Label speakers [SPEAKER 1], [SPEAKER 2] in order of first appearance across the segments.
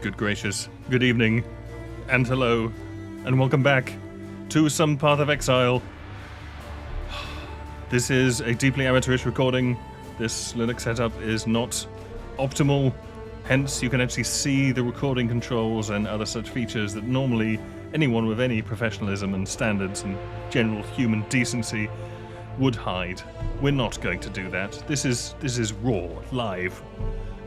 [SPEAKER 1] Good gracious, good evening, and hello, and welcome back to some Path of Exile. This is a deeply amateurish recording. This Linux setup is not optimal, hence you can actually see the recording controls and other such features that normally anyone with any professionalism and standards and general human decency would hide. We're not going to do that. This is raw, live,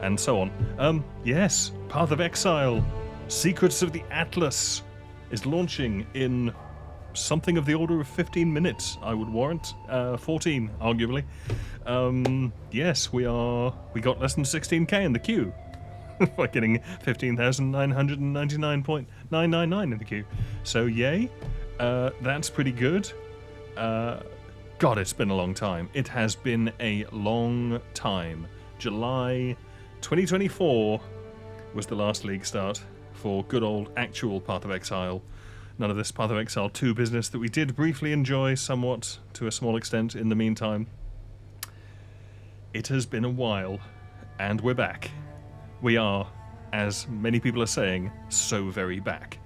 [SPEAKER 1] and so on. Yes, Path of Exile, Secrets of the Atlas is launching in something of the order of 15 minutes, I would warrant. 14, arguably. Yes, we got less than 16k in the queue. By getting 15,999.999 in the queue. So yay, that's pretty good. God, it's been a long time. It has been a long time. July 2024 was the last league start for good old actual Path of Exile. None of this Path of Exile 2 business that we did briefly enjoy somewhat to a small extent in the meantime. It has been a while, and we're back. We are, as many people are saying, so very back.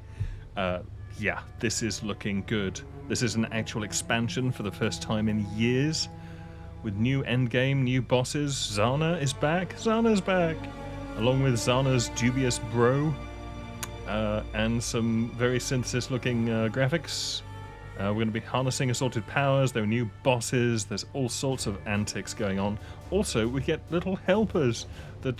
[SPEAKER 1] Yeah, this is looking good. This is an actual expansion for the first time in years. With new endgame, new bosses. Zana is back. Zana's back! Along with Zana's dubious bro. And some very synthesis-looking graphics. We're going to be harnessing assorted powers. There are new bosses. There's all sorts of antics going on. Also, we get little helpers. The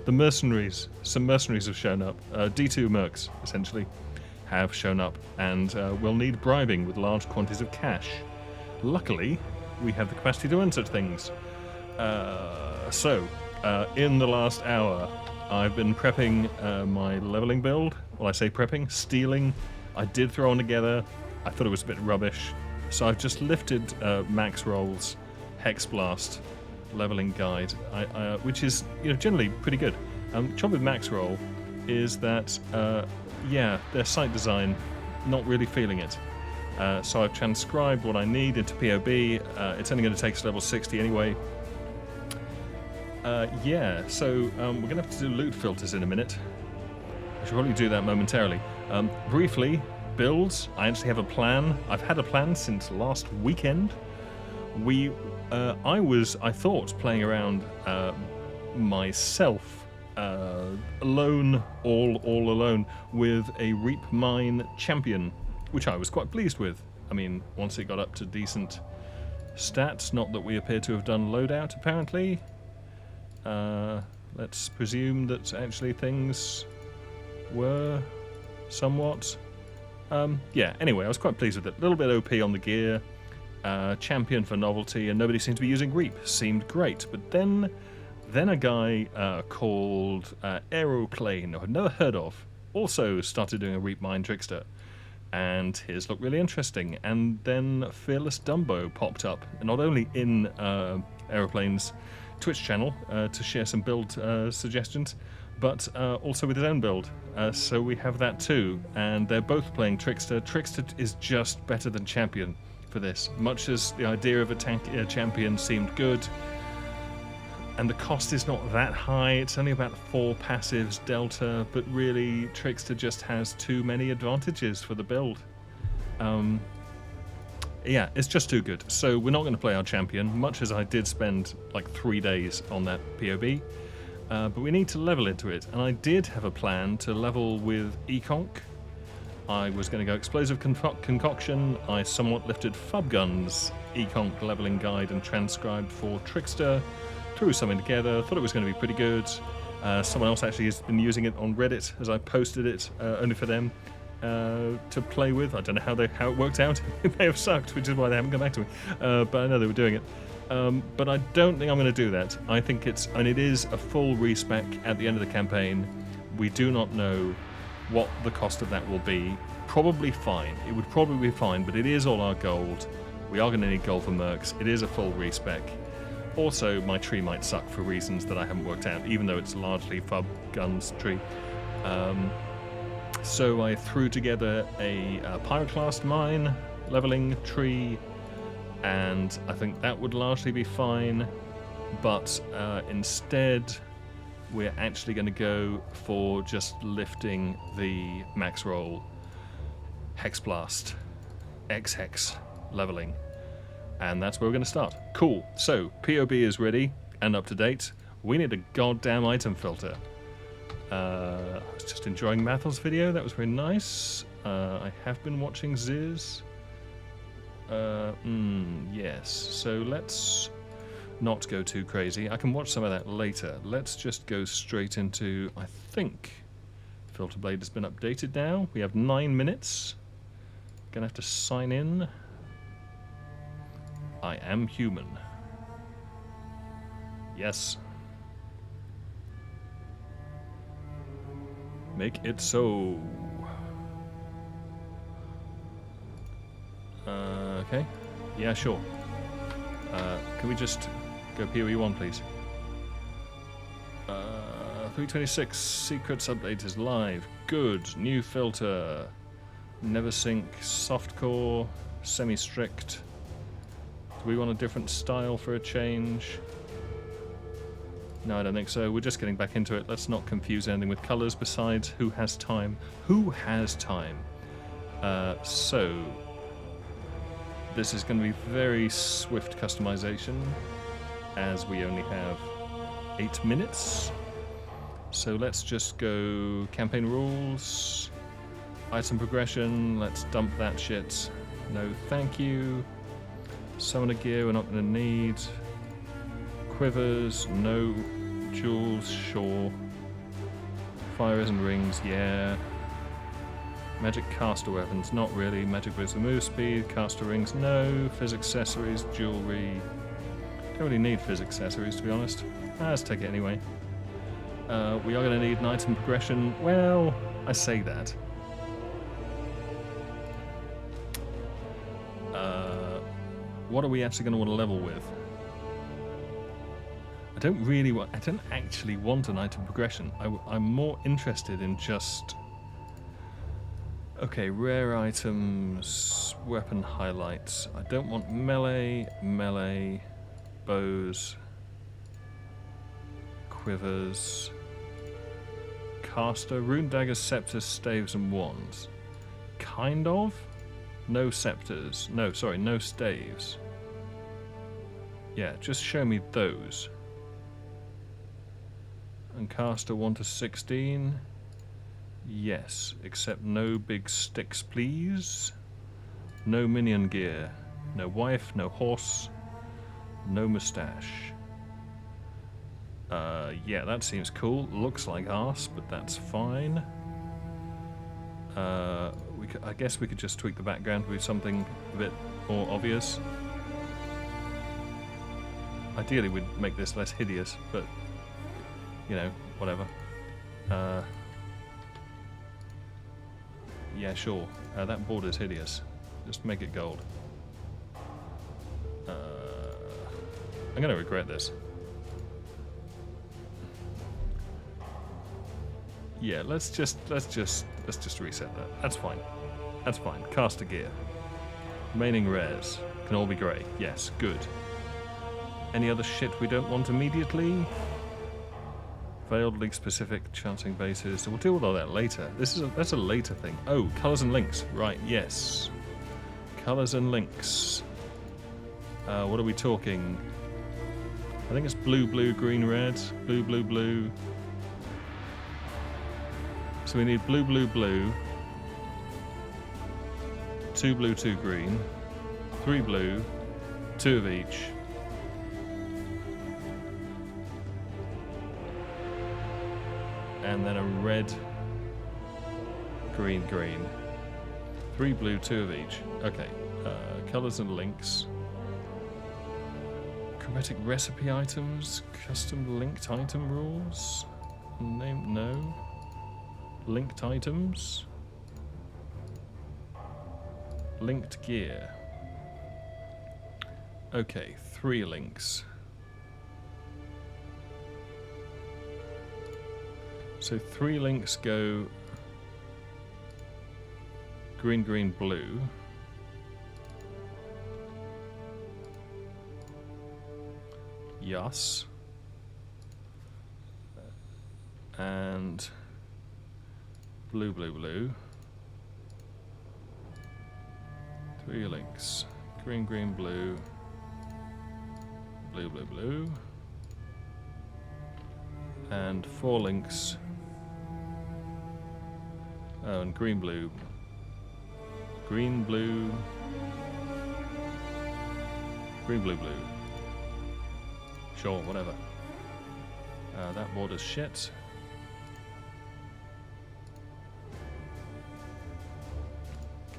[SPEAKER 1] the Mercenaries. Some Mercenaries have shown up. D2 Mercs, essentially, have shown up. And we'll need bribing with large quantities of cash. Luckily, we have the capacity to earn such things. In the last hour, I've been prepping my leveling build. Well, I say prepping, stealing. I did throw on together. I thought it was a bit rubbish. So I've just lifted Max Roll's Hex Blast leveling guide, which is generally pretty good. Trouble with Max Roll is that, their site design, not really feeling it. So I've transcribed what I need into PoE. It's only going to take us level 60 anyway. So we're going to have to do loot filters in a minute. I should probably do that momentarily. Briefly, builds. I actually have a plan. I've had a plan since last weekend. I thought, playing around myself, alone, all alone, with a Reap Mine champion, which I was quite pleased with. I mean, once it got up to decent stats, not that we appear to have done loadout, apparently. Let's presume that actually things were somewhat... anyway, I was quite pleased with it. A little bit OP on the gear, champion for novelty, and nobody seemed to be using Reap. Seemed great. But then a guy called Aeroplane, who I'd never heard of, also started doing a Reap Mine Trickster. And his looked really interesting. And then Fearless Dumbo popped up, not only in Aeroplane's Twitch channel to share some build suggestions, but also with his own build. So we have that too, and they're both playing Trickster. Trickster is just better than Champion for this, much as the idea of a Champion seemed good, and the cost is not that high. It's only about 4 passives delta, but really Trickster just has too many advantages for the build. Yeah, it's just too good. So we're not going to play our champion, much as I did spend like 3 days on that PoB. But we need to level into it. And I did have a plan to level with Econk. I was going to go Explosive Concoction. I somewhat lifted Fubgun's Econk leveling guide and transcribed for Trickster. Threw something together, thought it was going to be pretty good. Someone else actually has been using it on Reddit as I posted it, only for them. To play with. I don't know how it worked out. It may have sucked, which is why they haven't come back to me. But I know they were doing it. But I don't think I'm going to do that. I think it is a full respec at the end of the campaign. We do not know what the cost of that will be. Probably fine. It would probably be fine, but it is all our gold. We are going to need gold for mercs. It is a full respec. Also, my tree might suck for reasons that I haven't worked out, even though it's largely Fubgun's tree. So I threw together a Pyroclast mine, leveling tree, and I think that would largely be fine. but instead we're actually going to go for just lifting the max roll Hex Blast X Hex leveling, and that's where we're going to start. Cool. So POB is ready and up to date. We need a goddamn item filter. I was just enjoying Mathel's video. That was very nice. I have been watching Ziz. Yes. So let's not go too crazy. I can watch some of that later. Let's just go straight into, I think Filter Blade has been updated now. We have 9 minutes. Gonna have to sign in. I am human. Yes. Make it so. Okay. Yeah, sure. Can we just go PoE 1, please? 326 Secrets update is live. Good. New filter. Never sync. Softcore. Semi-strict. Do we want a different style for a change? No, I don't think so. We're just getting back into it. Let's not confuse anything with colours. Besides, who has time? Who has time? So, this is going to be very swift customization, as we only have 8 minutes. So let's just go campaign rules, item progression. Let's dump that shit. No, thank you. Summoner gear we're not going to need. Quivers, no. Jewels, sure. Fires and rings, yeah. Magic caster weapons, not really. Magic boosts the move speed. Caster rings, no. Fizz accessories, jewelry. Don't really need fizz accessories, to be honest. Let's take it anyway. We are going to need an item progression. Well, I say that. What are we actually going to want to level with? I don't actually want an item progression. I'm more interested in just... Okay, rare items, weapon highlights. I don't want melee, bows, quivers, caster, rune daggers, scepters, staves, and wands. Kind of? No scepters. No, sorry, no staves. Yeah, just show me those. And caster 1 to 16. Yes, except no big sticks, please. No minion gear. No wife, no horse, no moustache. Yeah, that seems cool. Looks like arse, but that's fine. I guess we could just tweak the background with something a bit more obvious. Ideally, we'd make this less hideous, but, you know, whatever. Yeah, sure. That border's hideous. Just make it gold. I'm gonna regret this. Yeah, let's just reset that. That's fine. That's fine. Caster gear. Remaining rares can all be grey. Yes, good. Any other shit we don't want immediately? Veiled link specific chanting bases. We'll deal with all that later. That's a later thing. Oh, colours and links. Right, yes. Colours and links. What are we talking? I think it's blue, blue, green, red. Blue, blue, blue. So we need blue, blue, blue. 2 blue, 2 green. 3 blue. 2 of each. And then a red, green, green. 3 blue, 2 of each. Okay. Colours and links. Chromatic recipe items. Custom linked item rules. Name, no. Linked items. Linked gear. Okay, 3 links. So 3 links go green, green, blue. Yes. And blue, blue, blue. 3 links. Green, green, blue. Blue, blue, blue. And 4 links. Oh, and green, blue. Green, blue. Green, blue, blue. Sure, whatever. That border's shit.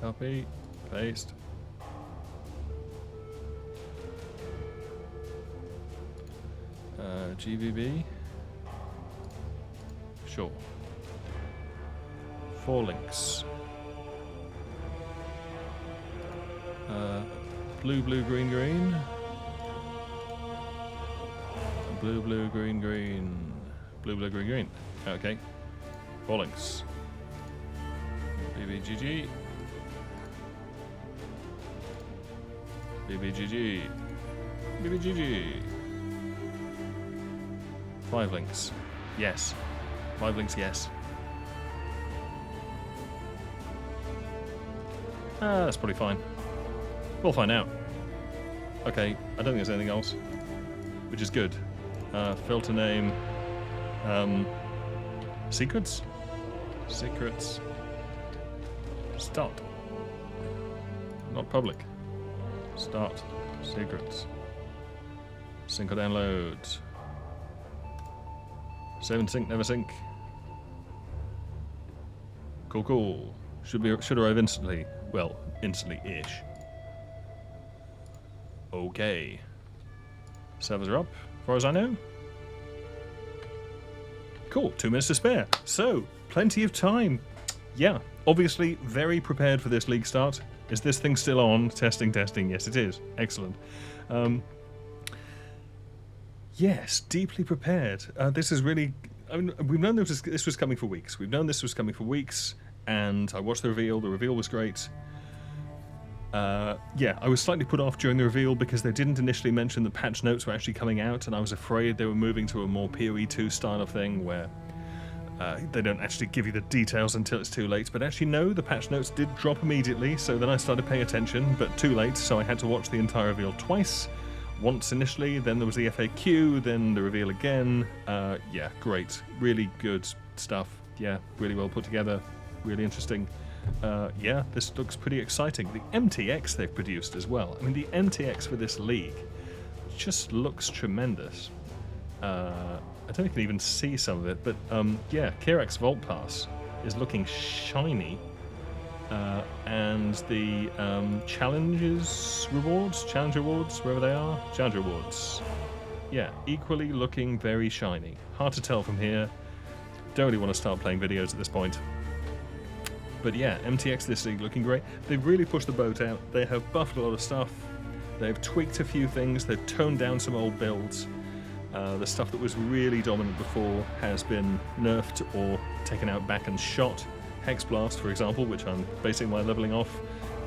[SPEAKER 1] Copy. Paste. GVB. Sure. 4 links. Blue, blue, green, green. Blue, blue, green, green. Blue, blue, green, green. Okay. 4 links. BBGG. BBGG. BBGG. 5 links. Yes. 5 links, yes. That's probably fine. We'll find out. Okay, I don't think there's anything else, which is good. Filter name. Secrets? Secrets. Start. Not public. Start. Secrets. Sync or download. Save and sync, never sync. Cool, cool. Should arrive instantly. Well, instantly-ish. Okay. Servers are up, as far as I know. Cool, 2 minutes to spare. So, plenty of time. Yeah, obviously very prepared for this league start. Is this thing still on? Testing, testing. Yes, it is. Excellent. Yes, deeply prepared. This is really... I mean, we've known this was coming for weeks. We've known this was coming for weeks, and I watched the reveal. The reveal was great. Yeah, I was slightly put off during the reveal because they didn't initially mention that patch notes were actually coming out, and I was afraid they were moving to a more PoE 2 style of thing where they don't actually give you the details until it's too late. But actually, no, the patch notes did drop immediately, so then I started paying attention, but too late, so I had to watch the entire reveal twice. Once initially, then there was the FAQ, then the reveal again. Yeah, great. Really good stuff. Yeah, really well put together. Really interesting. Yeah, this looks pretty exciting. The MTX they've produced as well. I mean, the MTX for this league just looks tremendous. I don't think you can even see some of it, but yeah, Kirax Vault Pass is looking shiny. And the challenge rewards, wherever they are, challenge rewards. Yeah, equally looking very shiny. Hard to tell from here. Don't really want to start playing videos at this point. But yeah, MTX this league looking great. They've really pushed the boat out. They have buffed a lot of stuff. They've tweaked a few things. They've toned down some old builds. The stuff that was really dominant before has been nerfed or taken out back and shot. Hex Blast, for example, which I'm basing my leveling off.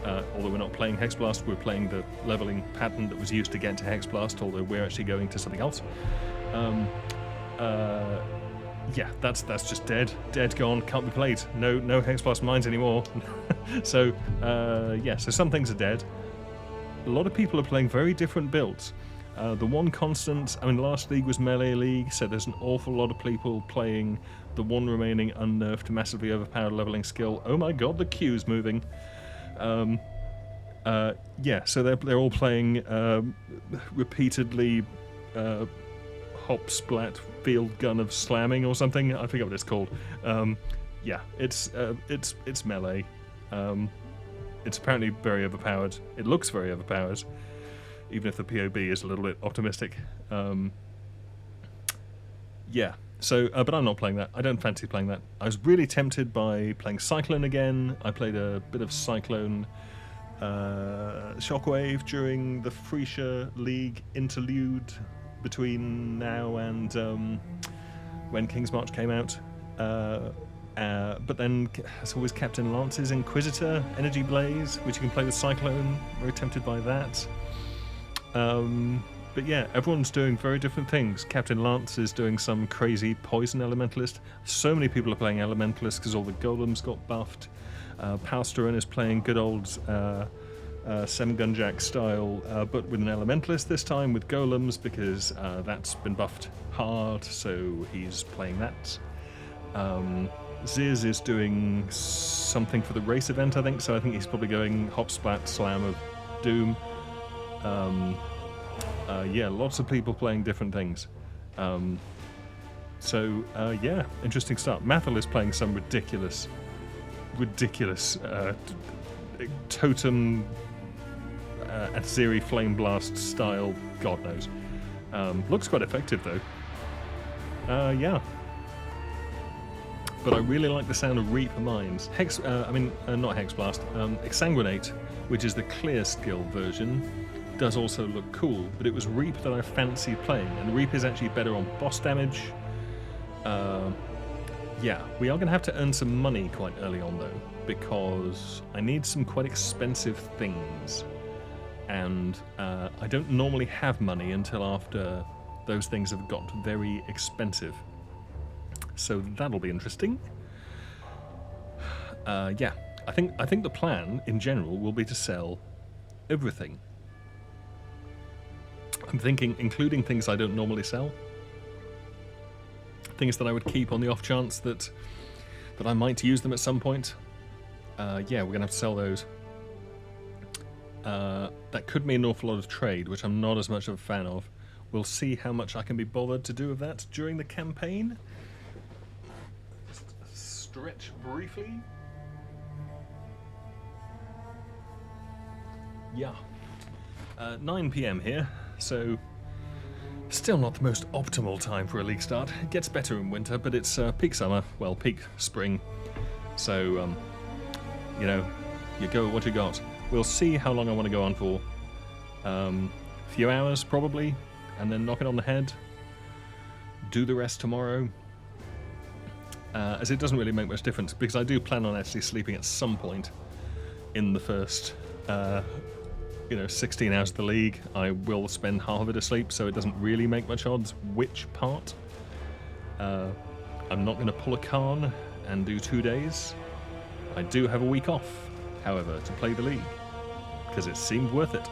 [SPEAKER 1] Although we're not playing Hex Blast, we're playing the leveling pattern that was used to get to Hex Blast, although we're actually going to something else. Yeah, that's just dead, gone, can't be played. No Hex Blast mines anymore. So yeah, so some things are dead. A lot of people are playing very different builds. The one constant, I mean, last league was Melee League, so there's an awful lot of people playing the one remaining unnerfed, massively overpowered leveling skill. Oh my god, the queue's moving. Yeah, so they're all playing repeatedly hop splat field gun of slamming or something. I forget what it's called. Yeah, it's melee. It's apparently very overpowered. It looks very overpowered, even if the POB is a little bit optimistic. Yeah, so, but I'm not playing that. I don't fancy playing that. I was really tempted by playing Cyclone again. I played a bit of Cyclone Shockwave during the Freesia League interlude between now and when King's March came out. But then there's always Captain Lance's Inquisitor, Energy Blaze, which you can play with Cyclone. Very tempted by that. But yeah, everyone's doing very different things. Captain Lance is doing some crazy poison elementalist. So many people are playing elementalist because all the golems got buffed. Palsterin is playing good old Sem Gunjack style, but with an elementalist this time with golems because that's been buffed hard, so he's playing that. Ziz is doing something for the race event, I think, so I think he's probably going Hop Splat Slam of Doom. Yeah, lots of people playing different things. Yeah, interesting stuff. Mathel is playing some ridiculous totem Atziri Flame Blast style, God knows. Looks quite effective though. Yeah. But I really like the sound of Reaper Mines. Not Hex Blast. Exsanguinate, which is the clear skill version, does also look cool, but it was Reap that I fancied playing, and Reap is actually better on boss damage. Yeah, we are going to have to earn some money quite early on though, because I need some quite expensive things, and I don't normally have money until after those things have got very expensive. So that'll be interesting. Yeah, I think the plan in general will be to sell everything. I'm thinking including things I don't normally sell. Things that I would keep on the off chance that I might use them at some point. Yeah, we're going to have to sell those. That could mean an awful lot of trade, which I'm not as much of a fan of. We'll see how much I can be bothered to do of that during the campaign. Stretch briefly. Yeah. 9 PM here, so still not the most optimal time for a league start. It gets better in winter, but it's peak summer, well, peak spring. So, you go with what you got. We'll see how long I want to go on for. A few hours, probably, and then knock it on the head. Do the rest tomorrow. As it doesn't really make much difference, because I do plan on actually sleeping at some point in the first 16 hours of the league. I will spend half of it asleep, so it doesn't really make much odds which part. I'm not going to pull a Khan and do 2 days. I do have a week off, however, to play the league, because it seemed worth it.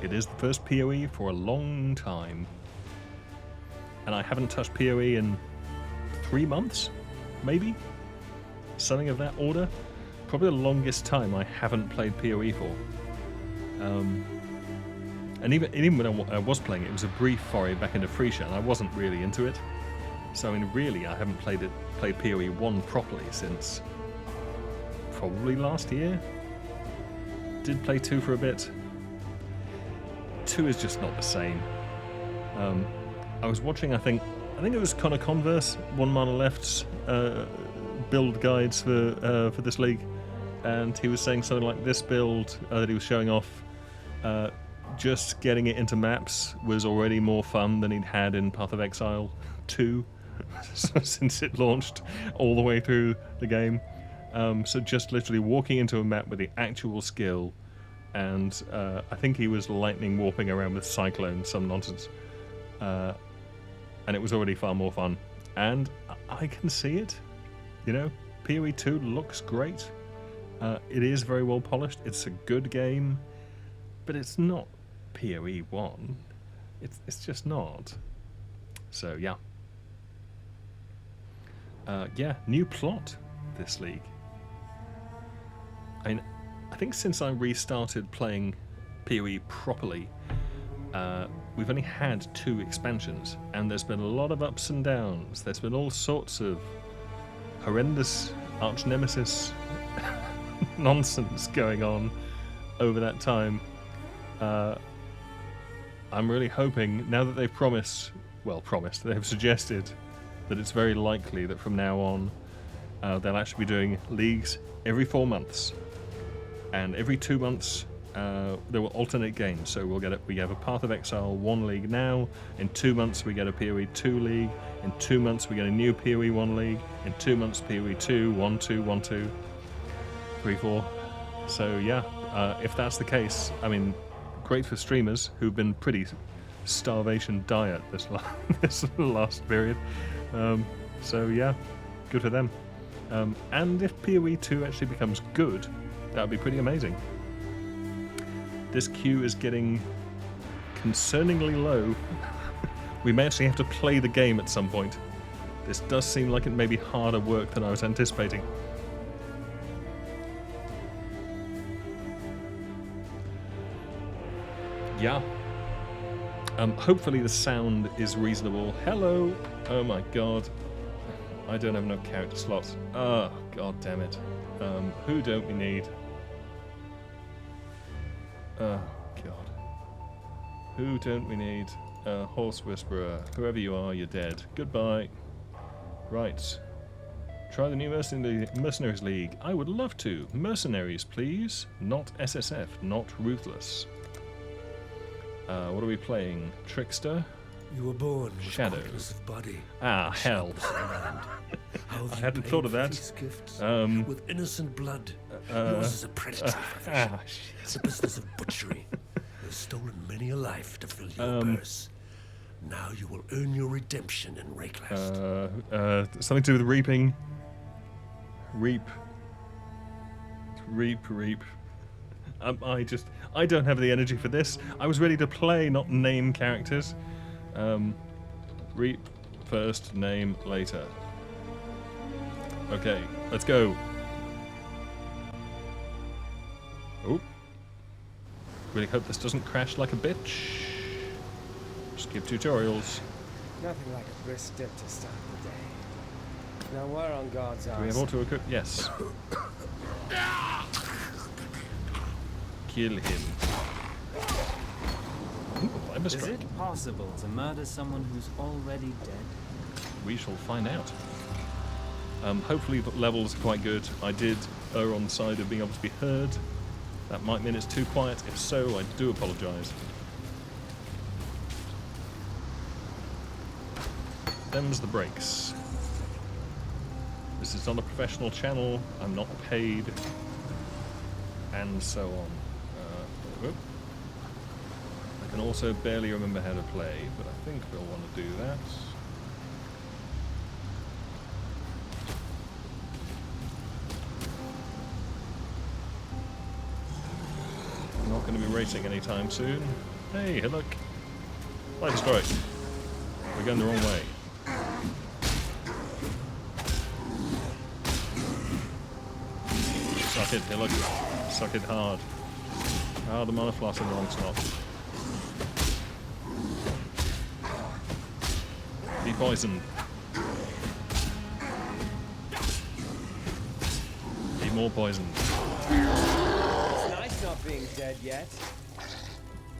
[SPEAKER 1] It is the first PoE for a long time, and I haven't touched PoE in 3 months, maybe? Something of that order. Probably the longest time I haven't played PoE for. And even when I was playing it, it was a brief foray back into Freesha, and I wasn't really into it. So really, I haven't played PoE 1 properly since probably last year. Did play 2 for a bit. 2 is just not the same. I was watching, I think it was Connor Converse, One Mana Left's build guides for this league, and he was saying something like this build that he was showing off. Just getting it into maps was already more fun than he'd had in Path of Exile 2 since it launched all the way through the game. So just literally walking into a map with the actual skill, and I think he was lightning warping around with Cyclone, some nonsense. And it was already far more fun. And I can see it. PoE 2 looks great. It is very well polished. It's a good game. But it's not PoE 1. It's just not. So, yeah. Yeah, new plot this league. I think since I restarted playing PoE properly, we've only had 2 expansions, and there's been a lot of ups and downs. There's been all sorts of horrendous arch nemesis nonsense going on over that time. I'm really hoping, now that they've they've suggested that it's very likely that from now on they'll actually be doing leagues every 4 months, and every 2 months there will alternate games. So we have a Path of Exile 1 league now. In 2 months we get a PoE 2 league. In 2 months we get a new PoE 1 league. In 2 months PoE 2, 1, 2, 1, 2, 3, 4. So yeah, if that's the case, Great for streamers who've been pretty starvation diet this last period. So yeah, good for them. And if PoE 2 actually becomes good, that would be pretty amazing. This queue is getting concerningly low. We may actually have to play the game at some point. This does seem like it may be harder work than I was anticipating. Yeah. Hopefully the sound is reasonable. Hello! Oh my god. I don't have enough character slots. Oh, god damn it. Who don't we need? Oh, god. Who don't we need? Horse Whisperer. Whoever you are, you're dead. Goodbye. Right. Try the new Mercenaries League. I would love to. Mercenaries, please. Not SSF. Not Ruthless. What are we playing? Trickster?
[SPEAKER 2] You were born
[SPEAKER 1] Shadows.
[SPEAKER 2] of body.
[SPEAKER 1] Ah, hell. I hadn't thought of that.
[SPEAKER 2] With innocent blood. Yours is a predatory profession. It's a business of butchery. You've stolen many a life to fill your purse. Now you will earn your redemption in Rakelast.
[SPEAKER 1] Something to do with reaping. Reap. I don't have the energy for this. I was ready to play, not name characters. Reap first, name later. Okay, let's go. Oh. Really hope this doesn't crash like a bitch. Skip tutorials.
[SPEAKER 3] Nothing like a brisk dip to start the day. Now we're on God's arse.
[SPEAKER 1] Do we have auto-equip? Yes. Kill him. Ooh,
[SPEAKER 4] Is it possible to murder someone who's already dead?
[SPEAKER 1] We shall find out. Hopefully the levels are quite good. I did err on the side of being able to be heard. That might mean it's too quiet. If so, I do apologise. Them's the brakes. This is not a professional channel. I'm not paid. And so on. Whoop. I can also barely remember how to play, but I think we'll want to do that. I'm not going to be racing anytime soon. Hey, look. Light strike. We're going the wrong way. Suck it, Hillock. Suck it hard. Ah, the monofloss in the wrong slot. Be poisoned. Be more poisoned.
[SPEAKER 3] It's nice not being dead yet.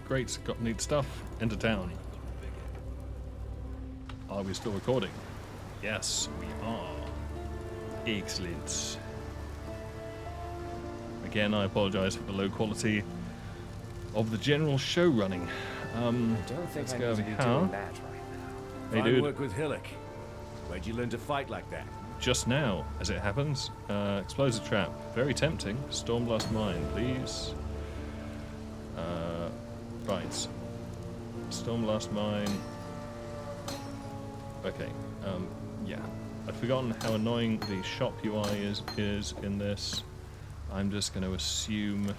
[SPEAKER 1] Great, got neat stuff. Enter town. Are we still recording? Yes, we are. Excellent. Again, I apologise for the low quality of the general show running.
[SPEAKER 3] I don't think
[SPEAKER 1] Let's
[SPEAKER 3] I
[SPEAKER 1] go
[SPEAKER 3] need
[SPEAKER 1] over
[SPEAKER 3] to be
[SPEAKER 1] here.
[SPEAKER 3] doing that right now.
[SPEAKER 1] Hey,
[SPEAKER 5] Fine
[SPEAKER 1] dude.
[SPEAKER 5] work with Hillock. Where'd you learn to fight like that?
[SPEAKER 1] Just now, as it happens. Explosive trap. Very tempting. Stormblast mine, please. Right. Stormblast mine. Okay. Yeah. I've forgotten how annoying the shop UI is in this. I'm just going to assume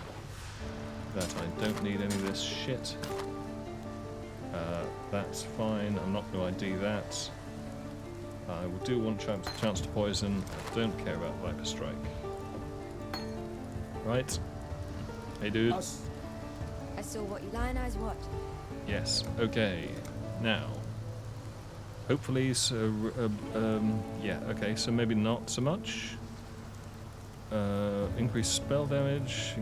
[SPEAKER 1] that I don't need any of this shit. That's fine. I'm not going to ID that. I do want chance to poison. I don't care about Viper Strike. Right. Hey, dude.
[SPEAKER 6] I saw what you lion eyes what.
[SPEAKER 1] Yes. Okay. Now. Hopefully, so, yeah, okay, so maybe not so much. Increased spell damage,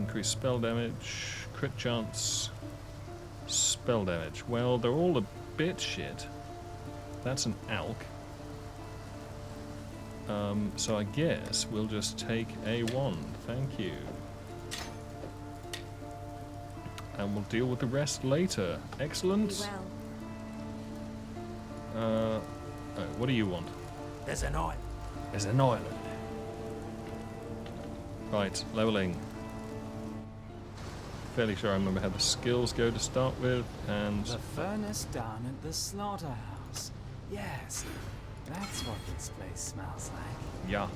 [SPEAKER 1] crit chance, spell damage. Well, they're all a bit shit. That's an alk. So I guess we'll just take a wand, thank you. And we'll deal with the rest later. Excellent.
[SPEAKER 6] Well.
[SPEAKER 1] Oh, what do you want?
[SPEAKER 5] There's an island.
[SPEAKER 1] There's an island. Right, leveling. fairly sure I remember how the skills go to start with, and
[SPEAKER 4] The furnace down at the slaughterhouse. Yes, that's what this place smells like.
[SPEAKER 1] yeah.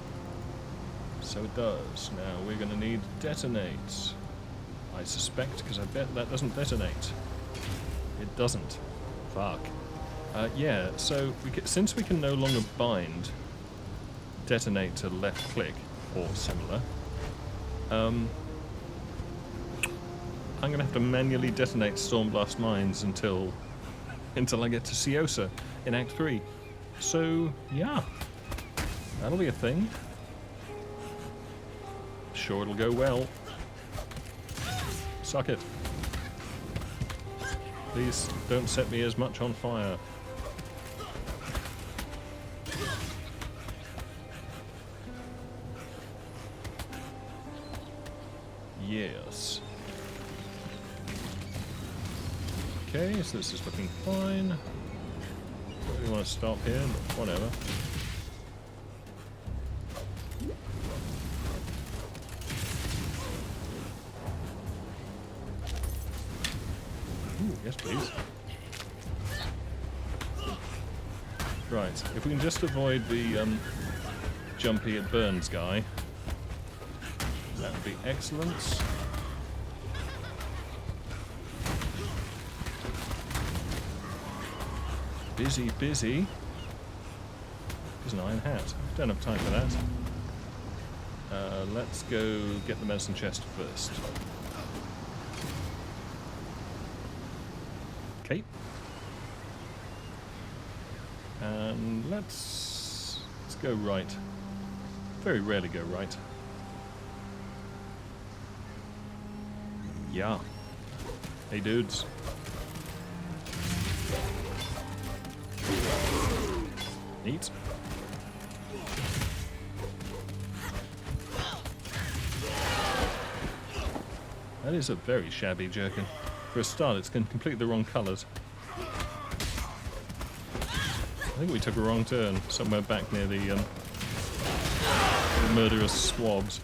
[SPEAKER 1] So it does. Now we're going to need detonate. I suspect, because I bet that doesn't detonate. It doesn't. Fuck. Yeah, so since we can no longer bind detonate to left click or similar, I'm going to have to manually detonate Stormblast mines until I get to Ciosa in Act 3. So, yeah. That'll be a thing. Sure it'll go well. Suck it. Please don't set me as much on fire. Yes. Okay, so this is looking fine. Don't really want to stop here, but whatever. Ooh, yes, please. Right, if we can just avoid the jumpy it burns guy, that would be excellent. Busy, busy. There's an iron hat. Don't have time for that. Let's go get the medicine chest first. Okay. And let's go right. Very rarely go right. Yeah. Hey dudes. Neat. That is a very shabby jerkin. For a start, it's completely the wrong colours. I think we took a wrong turn somewhere back near the murderous swabs.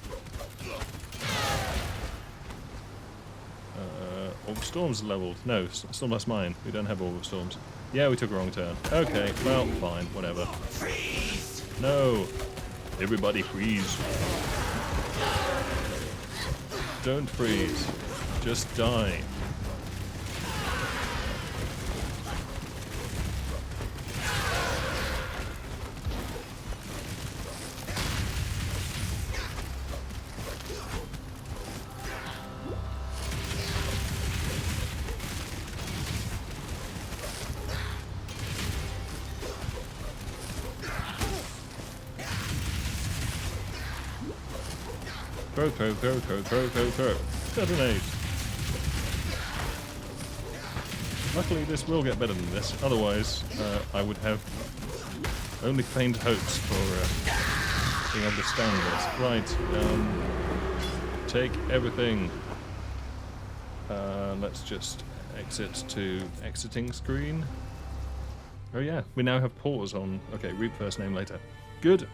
[SPEAKER 1] Orb of Storms leveled. No, still must mine. We don't have Orb of Storms. Yeah, we took a wrong turn. Okay, well, fine, whatever. Freeze! No! Everybody freeze. Don't freeze. Just die. Throw. Detonate. Luckily, this will get better than this. Otherwise, I would have only faint hopes for being able to stand this. Right. Take everything. Let's just exit to exiting screen. Oh yeah, we now have pause on. Okay, read first name later. Good.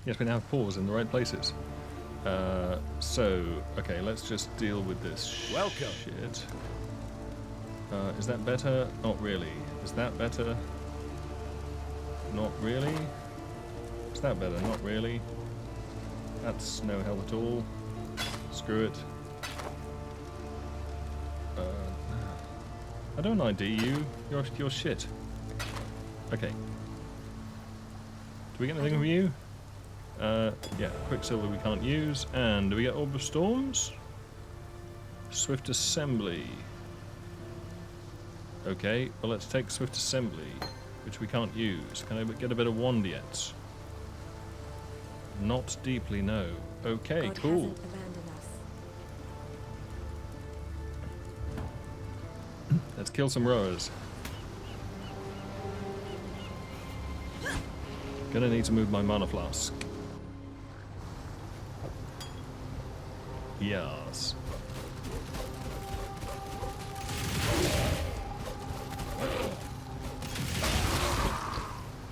[SPEAKER 1] Yes, we now have pause in the right places. Okay, let's just deal with this
[SPEAKER 5] Welcome.
[SPEAKER 1] shit. Is that better? Not really. Is that better? Not really. Is that better? Not really. That's no help at all. Screw it. I don't ID you. You're shit. Okay. Do we get anything from you? Yeah, Quicksilver we can't use. And do we get Orb of Storms? Swift Assembly. Okay, well let's take Swift Assembly, which we can't use. Can I get a bit of wand yet? Not deeply, no. Okay,
[SPEAKER 6] God
[SPEAKER 1] cool.
[SPEAKER 6] hasn't abandoned us.
[SPEAKER 1] Let's kill some rowers. Gonna need to move my mana flask. Yes.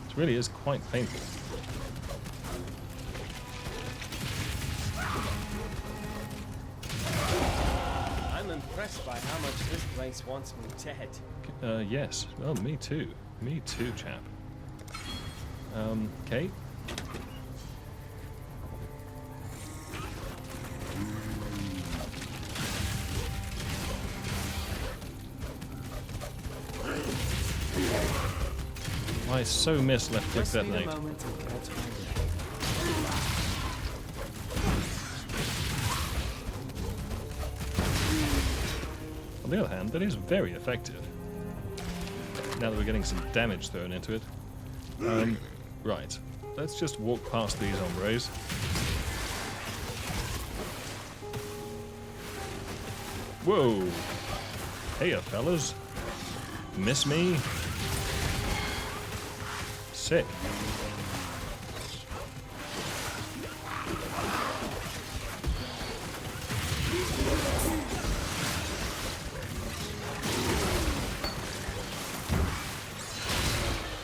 [SPEAKER 1] It really is quite painful.
[SPEAKER 3] Place wants me dead.
[SPEAKER 1] Yes. Well, me too. Me too, chap. Okay. I so miss left click
[SPEAKER 4] Just need a
[SPEAKER 1] detonate.
[SPEAKER 4] moment to catch my breath.
[SPEAKER 1] On the other hand, that is very effective. Now that we're getting some damage thrown into it. Right. Let's just walk past these hombres. Whoa! Heya, fellas. Miss me? Sick.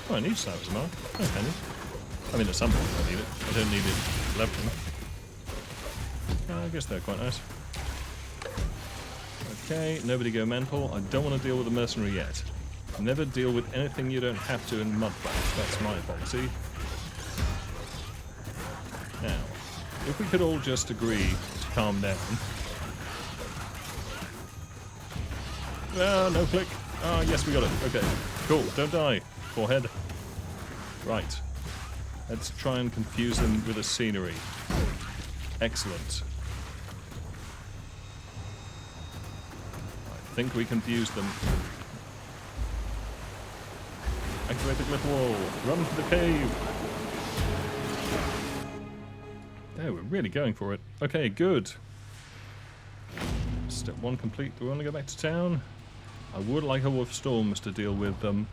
[SPEAKER 1] Oh, I need snipers ammo. Okay. I mean, at some point I need it. I don't need it leveling. I guess they're quite nice. Okay, nobody go mental. I don't want to deal with the mercenary yet. Never deal with anything you don't have to in mudflats. That's my policy. Now, if we could all just agree to calm down. Ah, no click. Ah, yes, we got it. Okay, cool. Don't die. Forehead. Right. Let's try and confuse them with a scenery. Excellent. I think we confused them. Activate the glyph wall. Run for the cave. There, we're really going for it. Okay, good. Step 1 complete. Do we want to go back to town? I would like a Wolf Storms to deal with them.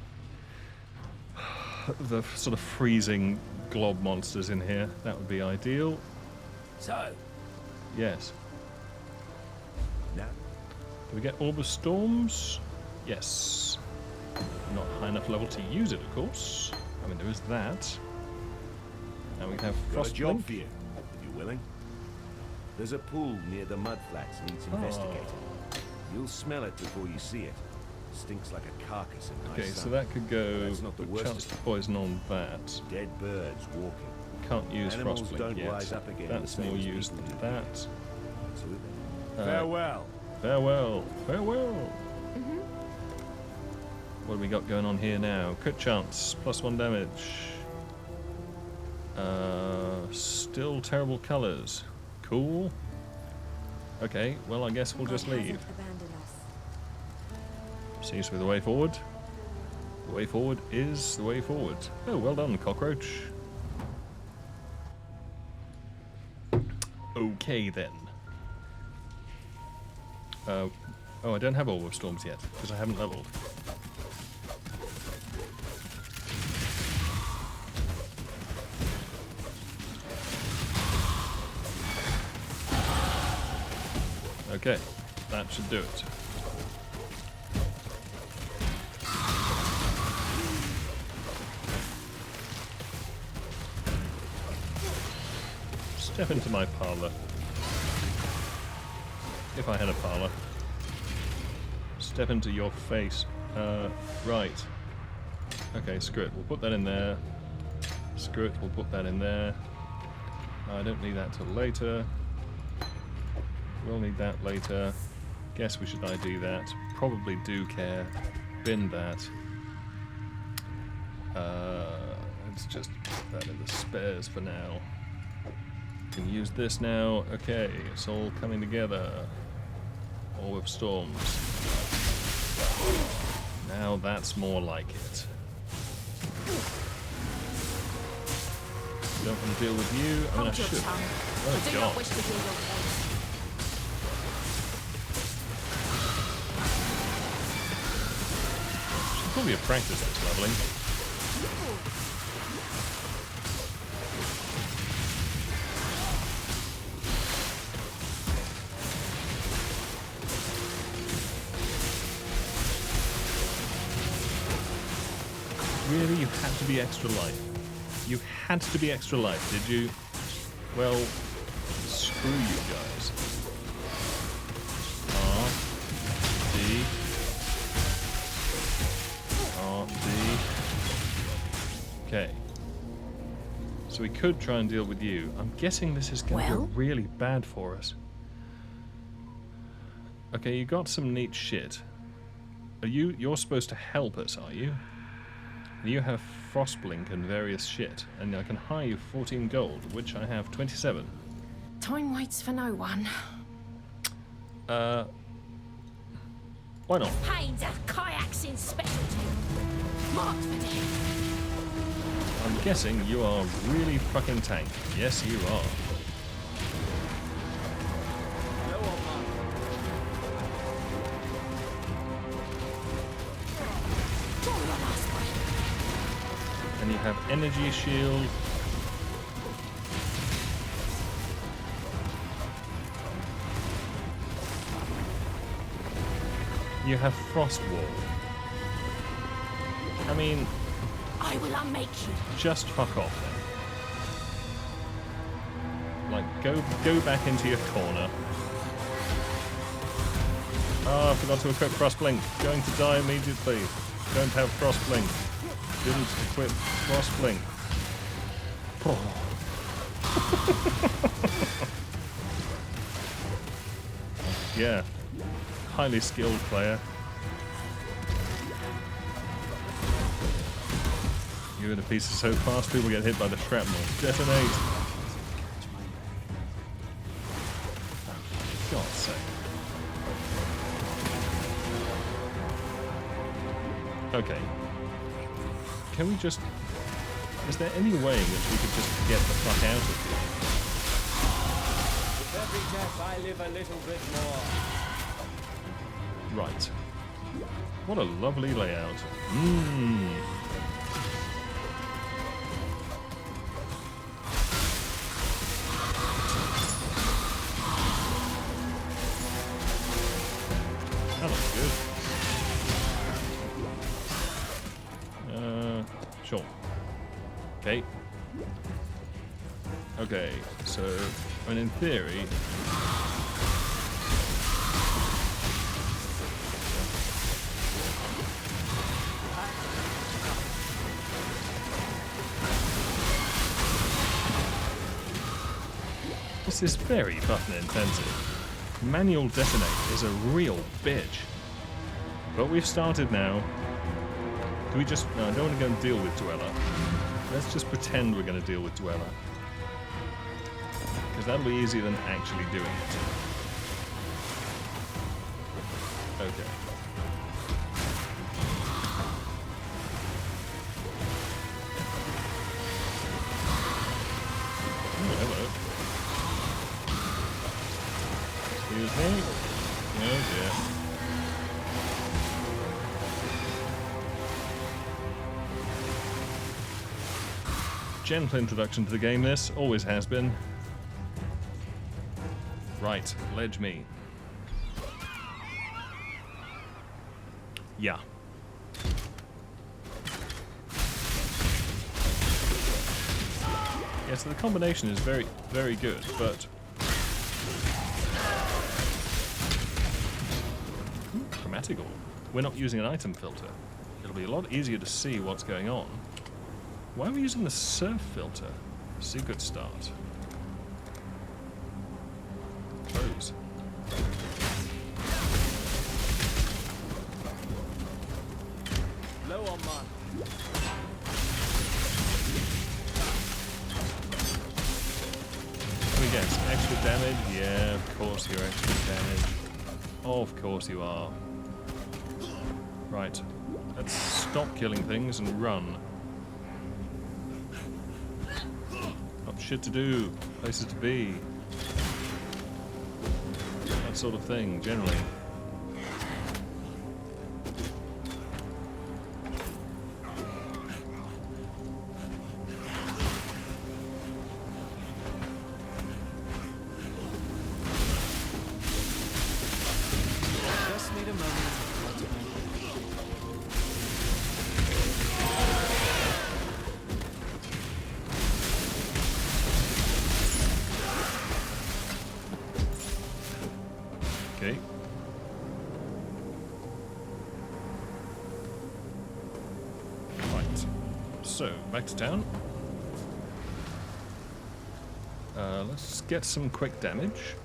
[SPEAKER 1] The sort of freezing glob monsters in here. That would be ideal.
[SPEAKER 5] So,
[SPEAKER 1] Yes.
[SPEAKER 5] now,
[SPEAKER 1] Do we get Orb of Storms? Yes. Not high enough level to use it, of course. I mean, there is that. And we have
[SPEAKER 5] got a job
[SPEAKER 1] Frostblink.
[SPEAKER 5] for you. If you're willing. There's a pool near the mudflats needs investigating. You'll smell it before you see it. Stinks like a carcass in high
[SPEAKER 1] Okay, so
[SPEAKER 5] sun.
[SPEAKER 1] that could go
[SPEAKER 5] That's not the
[SPEAKER 1] with
[SPEAKER 5] worst
[SPEAKER 1] chance
[SPEAKER 5] of
[SPEAKER 1] to
[SPEAKER 5] it.
[SPEAKER 1] poison on that.
[SPEAKER 5] Dead birds walking.
[SPEAKER 1] Can't use
[SPEAKER 5] Animals
[SPEAKER 1] Frostblink
[SPEAKER 5] don't
[SPEAKER 1] yet.
[SPEAKER 5] rise up again the
[SPEAKER 1] That's
[SPEAKER 5] same
[SPEAKER 1] more
[SPEAKER 5] as
[SPEAKER 1] used
[SPEAKER 5] people
[SPEAKER 1] than
[SPEAKER 5] do.
[SPEAKER 1] that.
[SPEAKER 5] Absolutely.
[SPEAKER 1] Farewell. Farewell. What do we got going on here now? Crit chance, +1 damage. Still terrible colours. Cool. Okay, well I guess we'll just
[SPEAKER 6] God hasn't
[SPEAKER 1] leave.
[SPEAKER 6] abandoned us.
[SPEAKER 1] Seems to be the way forward. The way forward is the way forward. Oh, well done, cockroach. Okay then. Oh, I don't have Orb of Storms yet, because I haven't leveled. Okay, that should do it. Step into my parlour. If I had a parlour. Step into your face. Right. Okay, screw it. We'll put that in there. Screw it. We'll put that in there. I don't need that till later. We'll need that later. Guess we should ID that. Probably do care. Bin that. Let's just put that in the spares for now. Can use this now. Okay, it's all coming together. Orb of Storms. Now that's more like it. Don't want to deal with you. I mean, I
[SPEAKER 7] Hold your
[SPEAKER 1] should.
[SPEAKER 7] tongue.
[SPEAKER 1] Oh,
[SPEAKER 7] I do
[SPEAKER 1] God.
[SPEAKER 7] not wish to hear your voice.
[SPEAKER 1] Should probably have practiced this leveling. Really? You had to be extra life? You had to be extra life, did you? Well, screw you guys. R, D, Okay. So we could try and deal with you. I'm guessing this is going to
[SPEAKER 6] Well?
[SPEAKER 1] go really bad for us. Okay, you got some neat shit. You're supposed to help us, are you? You have Frostblink and various shit, and I can hire you 14 gold, which I have 27.
[SPEAKER 6] Time waits for no one.
[SPEAKER 1] Why not?
[SPEAKER 6] Pain's a kayaking specialty. Marked for death.
[SPEAKER 1] I'm guessing you are really fucking tank. Yes, you are. And you have energy shield. You have frost wall. I mean,
[SPEAKER 6] I will unmake you.
[SPEAKER 1] just fuck off then. Like, go back into your corner. Oh, I forgot to equip Frostblink. Going to die immediately. Don't have Frostblink. Didn't equip Frostblink. Yeah. Highly skilled player. You're in a piece of so fast people get hit by the shrapnel. Detonate! Oh, for God's sake. Okay. Can we just... Is there any way in which we could just get the fuck out of here?
[SPEAKER 3] With every death, I live a little bit more.
[SPEAKER 1] Right. What a lovely layout. Mmm. That looks good. Sure. Okay. Okay, so, I mean, in theory... This is very button intensive. Manual detonate is a real bitch. But we've started now. Do we just... No, I don't want to go and deal with Dweller. Let's just pretend we're going to deal with Dweller. Because that'll be easier than actually doing it. Okay. Oh, hello. Excuse me. Oh dear. Gentle introduction to the game, this. Always has been. Right, ledge me. Yeah. Yeah, so the combination is very, very good, but... Chromatic orb. We're not using an item filter. It'll be a lot easier to see what's going on. Why are we using the surf filter? Secret start. Close.
[SPEAKER 3] Low on mine.
[SPEAKER 1] Let me guess, extra damage? Yeah, of course you're extra damage. Of course you are. Right. Let's stop killing things and run. Got shit to do, places to be. That sort of thing, generally.
[SPEAKER 4] Just need a moment to collect my
[SPEAKER 1] Okay. So, back to town. Let's get some quick damage.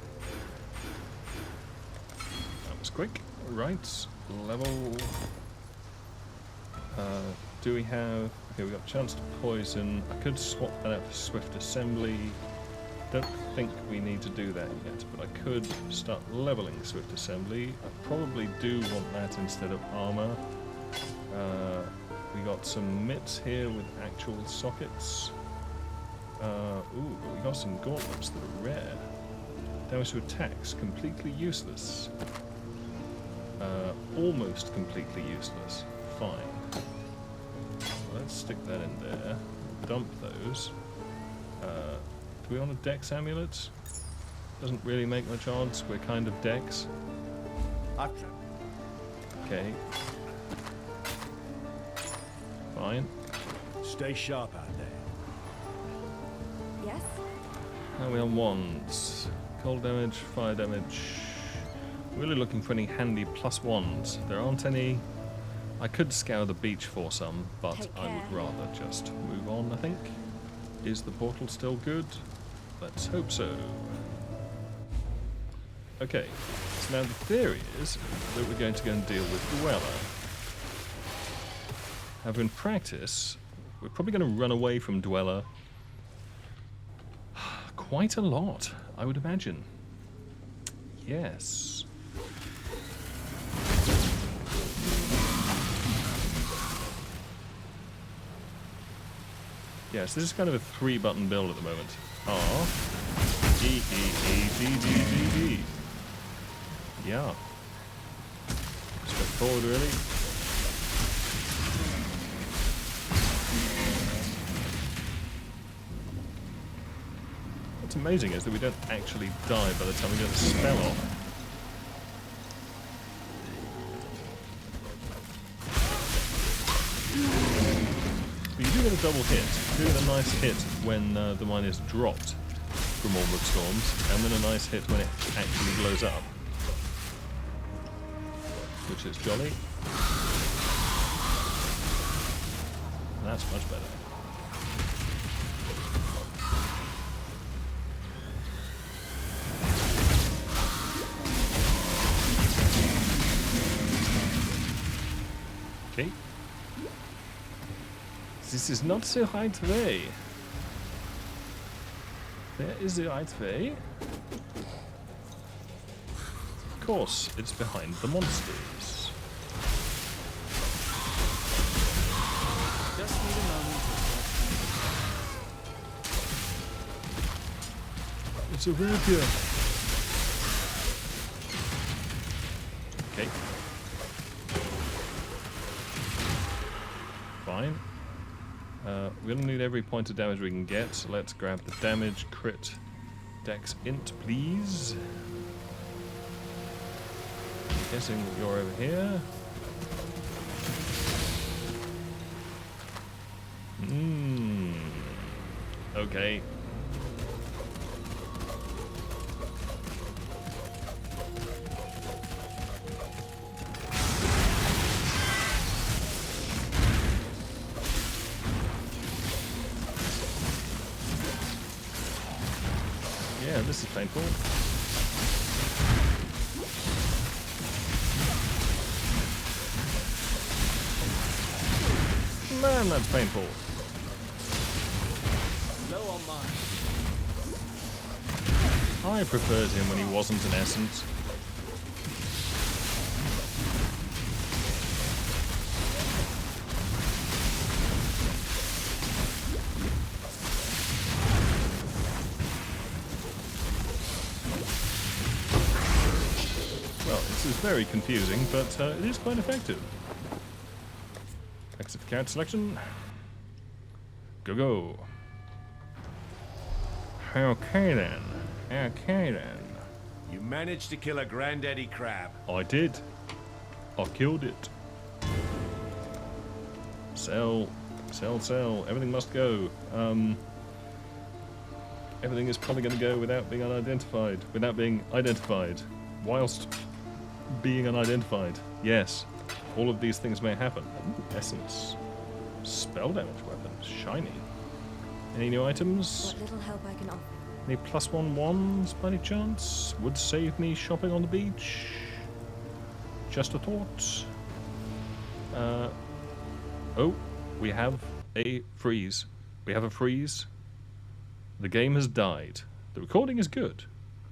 [SPEAKER 1] That was quick. Right, level. Do we have... Okay, we got a chance to poison. I could swap that out for swift assembly. Don't think we need to do that yet, but I could start leveling swift assembly. I probably do want that instead of armor. We got some mitts here with actual sockets. Ooh, but we got some gauntlets that are rare. Damage to attacks, completely useless. Almost completely useless. Fine. Let's stick that in there. Dump those. Do we want a Dex amulet? Doesn't really make much odds. We're kind of Dex. Okay. Fine.
[SPEAKER 5] Stay sharp out there.
[SPEAKER 6] Yes?
[SPEAKER 1] Now we have wands. Cold damage, fire damage. Really looking for any handy plus ones. There aren't any. I could scour the beach for some, but
[SPEAKER 6] Take
[SPEAKER 1] I would
[SPEAKER 6] care.
[SPEAKER 1] rather just move on, I think. Is the portal still good? Let's hope so. Okay, so now the theory is that we're going to go and deal with Dweller. However, in practice, we're probably going to run away from Dweller quite a lot, I would imagine. Yes. Yes, this is kind of a 3-button build at the moment. R, E, E, E, D, D, D, D. Yeah. Straightforward, really. What's amazing is that we don't actually die by the time we get the spell off. But you do get a double hit. You do get a nice hit when the mine is dropped from Ormwood Storms, and then a nice hit when it actually blows up. Which is jolly. That's much better. Okay. This is not the right way. Where is the right way? Of course, it's behind the monsters.
[SPEAKER 4] Just need a moment to
[SPEAKER 1] It's a rapier. Okay. Fine. We're gonna need every point of damage we can get, so let's grab the damage, crit, dex, int, please. Guessing you're over here. Okay. Yeah, this is painful. Man, that's painful.
[SPEAKER 4] low on mine.
[SPEAKER 1] I preferred him when he wasn't an essence. Well, this is very confusing, but it is quite effective. Exit for character selection. Go, go. Okay then. Okay then.
[SPEAKER 5] You managed to kill a granddaddy crab.
[SPEAKER 1] I did. I killed it. Sell. Sell, sell. Everything must go. Everything is probably going to go without being unidentified. Without being identified. Whilst being unidentified. Yes. All of these things may happen. Ooh, essence. Spell damage weapon. Shiny. Any new items?
[SPEAKER 7] What little help I can offer.
[SPEAKER 1] Any +1/1s by any chance? Would save me shopping on the beach. Just a thought. Oh, we have a freeze. We have a freeze. The game has died. The recording is good.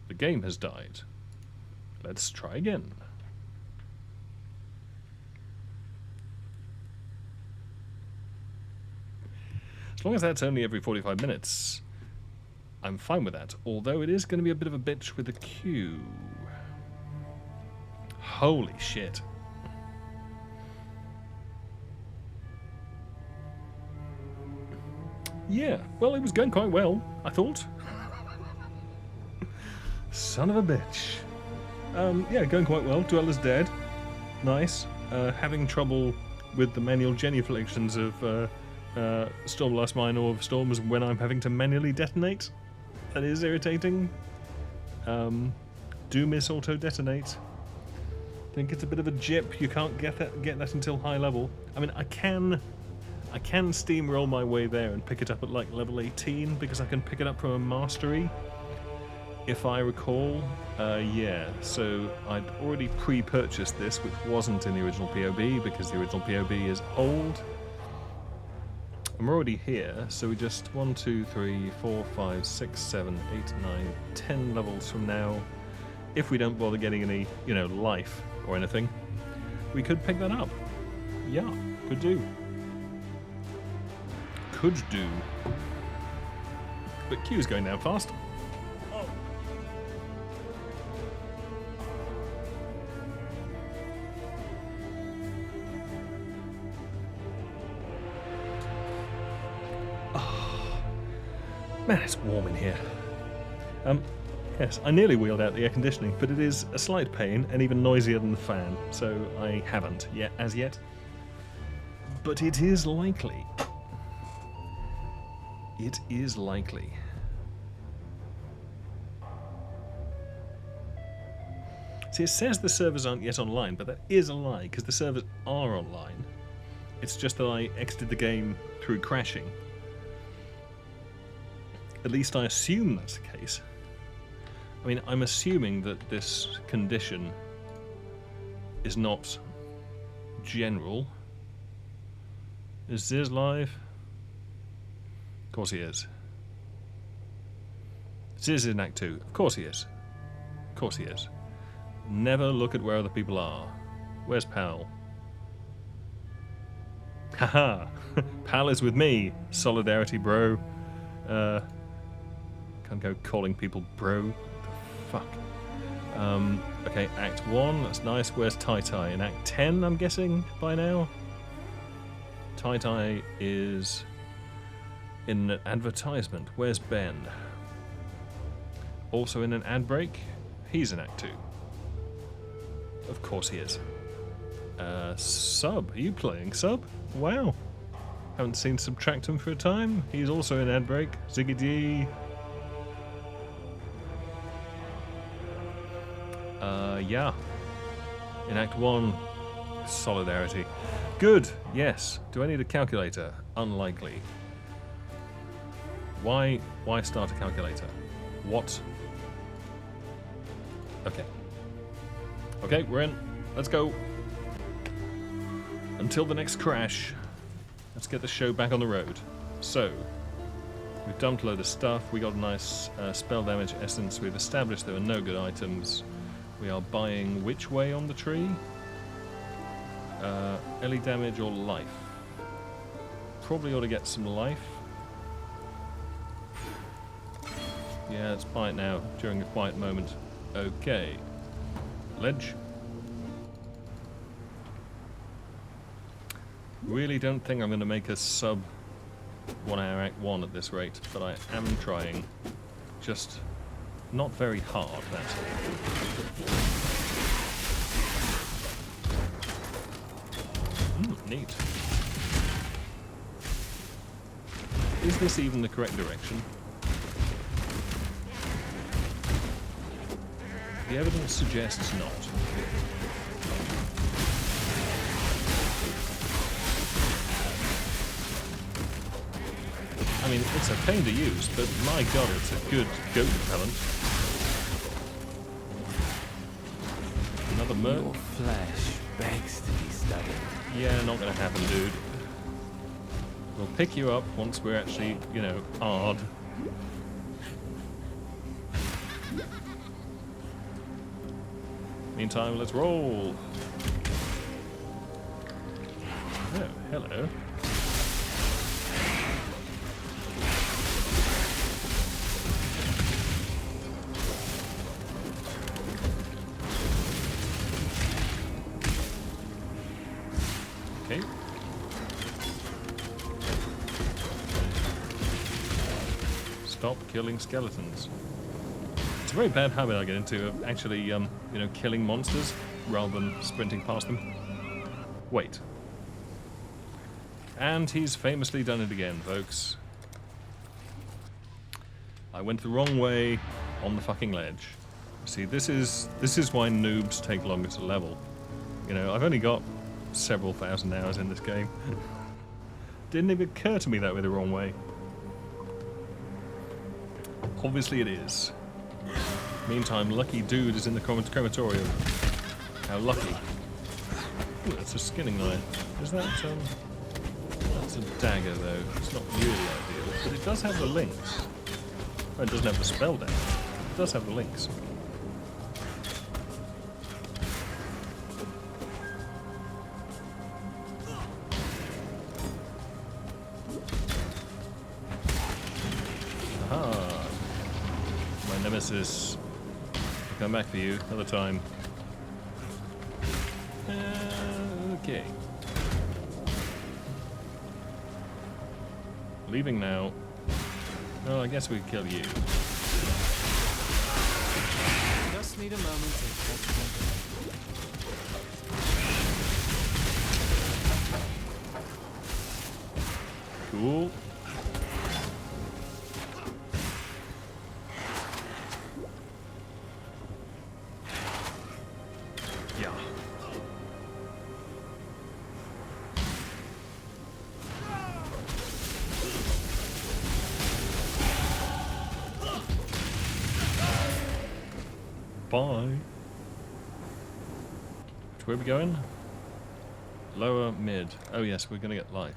[SPEAKER 1] The game has died. Let's try again. As long as that's only every 45 minutes, I'm fine with that. Although it is going to be a bit of a bitch with the queue. Holy shit. Yeah, well, it was going quite well, I thought. Son of a bitch. Yeah, going quite well. Dweller's dead. Nice. Having trouble with the manual genuflections of Stormblast Mine or of Storms when I'm having to manually detonate. That is irritating. Do miss auto-detonate. Think it's a bit of a jip. You can't get that until high level. I mean, I can steamroll my way there and pick it up at like level 18 because I can pick it up from a mastery, if I recall. Yeah, so I'd already pre-purchased this, which wasn't in the original POB because the original POB is old. I'm already here, so we just 1, 2, 3, 4, 5, 6, 7, 8, 9, 10 levels from now. If we don't bother getting any, life or anything, we could pick that up. Yeah, could do. Could do. But Q's going down fast. Man, it's warm in here. Yes, I nearly wheeled out the air conditioning, but it is a slight pain and even noisier than the fan, so I haven't yet, as yet. But it is likely. It is likely. See, it says the servers aren't yet online, but that is a lie, because the servers are online. It's just that I exited the game through crashing. At least I assume that's the case. I mean, I'm assuming that this condition is not general. Is Ziz live? Of course he is. Ziz is in Act 2. Of course he is. Of course he is. Never look at where other people are. Where's Pal? Haha! Pal is with me. Solidarity, bro. Can't go calling people bro. What the fuck? Okay, Act 1. That's nice. Where's Tai Tai? In Act 10, I'm guessing, by now? Tai Tai is in an advertisement. Where's Ben? Also in an ad break? He's in Act 2. Of course he is. Sub. Are you playing Sub? Wow. Haven't seen Subtractum for a time. He's also in ad break. Ziggy D. Yeah. In Act 1, Solidarity. Good. Yes. Do I need a calculator? Unlikely. Why start a calculator? What? Okay. Okay, we're in. Let's go. Until the next crash, let's get the show back on the road. So, we've dumped a load of stuff. We got a nice spell damage essence. We've established there are no good items. We are buying which way on the tree? Ellie damage or life? Probably ought to get some life. Yeah, let's buy it now, during a quiet moment. Okay. Ledge. Really don't think I'm going to make a sub 1 hour Act 1 at this rate, but I am trying. Just not very hard, that's all. Neat. Is this even the correct direction? The evidence suggests not. mean, it's a pain to use, but my god, it's a good goat repellent. Another merc.
[SPEAKER 4] Your flesh begs to be studied.
[SPEAKER 1] Yeah, not gonna happen, dude. We'll pick you up once we're actually, you know, hard. Meantime, let's roll. Oh, hello. Okay. Stop killing skeletons. It's a very bad habit I get into of actually, you know, killing monsters rather than sprinting past them. Wait. And he's famously done it again, folks. I went the wrong way on the fucking ledge. See, this is why noobs take longer to level. You know, I've only got several thousand hours in this game. Didn't even occur to me that way the wrong way. Obviously it is. Meantime, Lucky Dude is in the crematorium. How lucky. Ooh, that's a skinning line. Is that, that's a dagger, though. It's not really ideal. But it does have the links. Oh, it doesn't have the spell down. It does have the links. Aha! My nemesis. I'll come back for you another time. Okay. Leaving now. Well, I guess we kill you.
[SPEAKER 4] Just need a moment to catch my breath.
[SPEAKER 1] Cool. Yeah. Bye. Where are we going? Lower mid. Oh yes, we're gonna get life.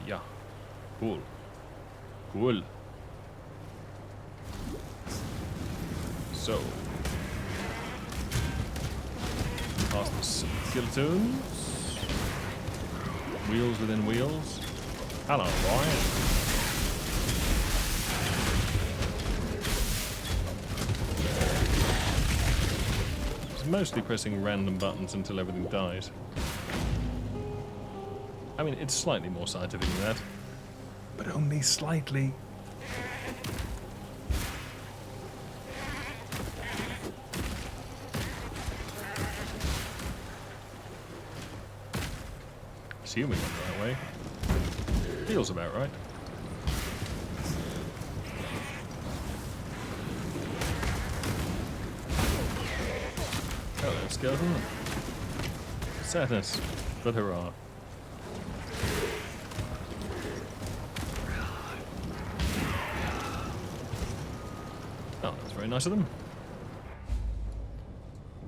[SPEAKER 1] Yeah. Cool. Cool. So. Past the skeletons. Wheels within wheels. Hello, Ryan. Mostly pressing random buttons until everything dies. I mean, it's slightly more scientific than that, but only slightly. Assuming I'm the right way. Feels about right. Hello, skeleton. Sadness, but hurrah. Oh, that's very nice of them.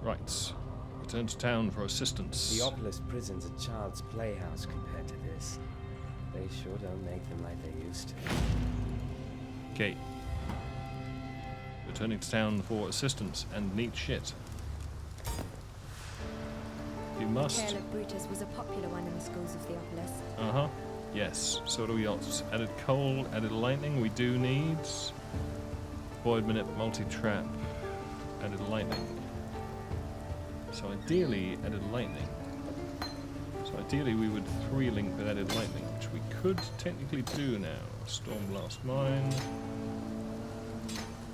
[SPEAKER 1] Right. Return to town for assistance.
[SPEAKER 3] The Obelisk prison's a child's playhouse compared to this. They sure don't make them like they used to.
[SPEAKER 1] Okay. Returning to town for assistance and neat shit. You must.
[SPEAKER 7] Tale of Brutus was a popular one in the schools of the Obelisk.
[SPEAKER 1] Uh-huh. Yes. So do we else. Added coal, added lightning. We do need void minute multi-trap. Added lightning. So ideally, added lightning. So ideally we would 3-link with added lightning, which we could technically do now. Storm Blast Mine.